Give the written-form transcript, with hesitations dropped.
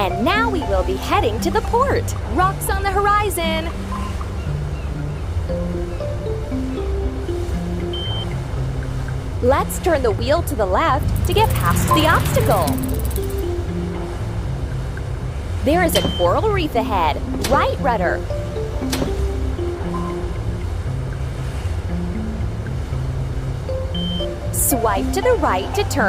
And now we will be heading to the port. Rocks on the horizon. Let's turn the wheel to the left to get past the obstacle. There is a coral reef ahead. Right rudder. Swipe to the right to turn